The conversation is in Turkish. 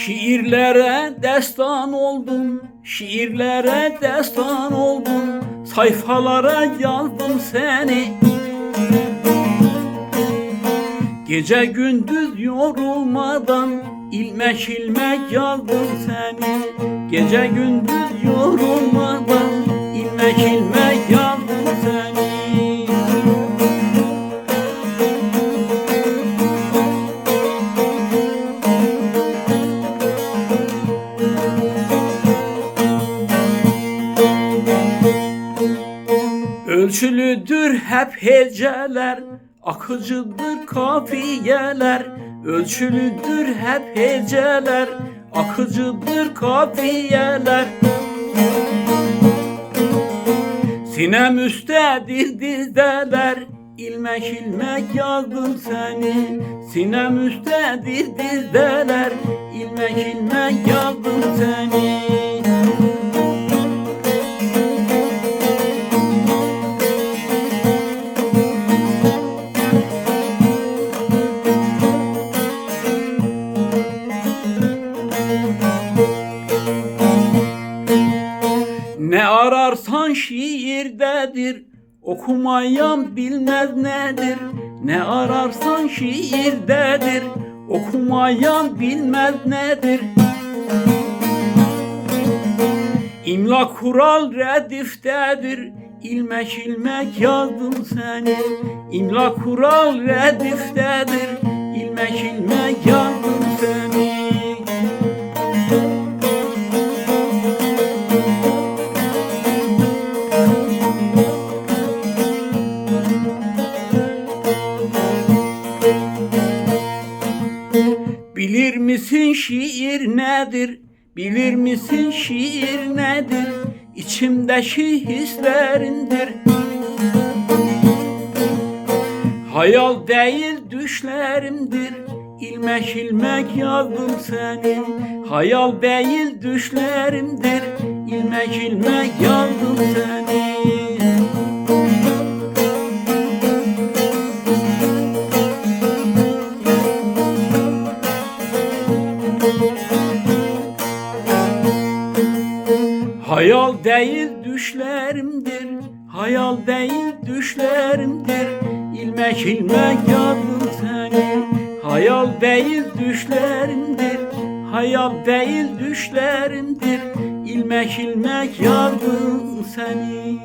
Şiirlere destan oldum, şiirlere destan oldum, sayfalara yazdım seni. Gece gündüz yorulmadan ilmek ilmek yazdım seni. Gece gündüz yorulmadan ilmek ilmek yazdım seni. Ölçülüdür hep heceler, akıcıdır kafiyeler. Ölçülüdür hep heceler, akıcıdır kafiyeler. Sinem üsttedir dizdeler, ilmek ilmek yazdım seni. Sinem üsttedir dizdeler, ilmek ilmek yazdım seni. Ne ararsan şiirdedir, okumayan bilmez nedir. Ne ararsan şiirdedir, okumayan bilmez nedir. İmla kural rediftedir, ilmek ilmek yazdım seni. İmla kural rediftedir, ilmek ilmek yazdım seni. Bilir misin şiir nedir? Bilir misin şiir nedir? İçimdeki hislerindir. Hayal değil düşlerimdir. İlmek ilmek yazdım seni. Hayal değil düşlerimdir. İlmek ilmek yazdım seni. Hayal değil düşlerimdir, hayal değil düşlerimdir. İlmek ilmek yazdım seni. Hayal değil düşlerimdir, hayal değil düşlerimdir. İlmek ilmek yazdım seni.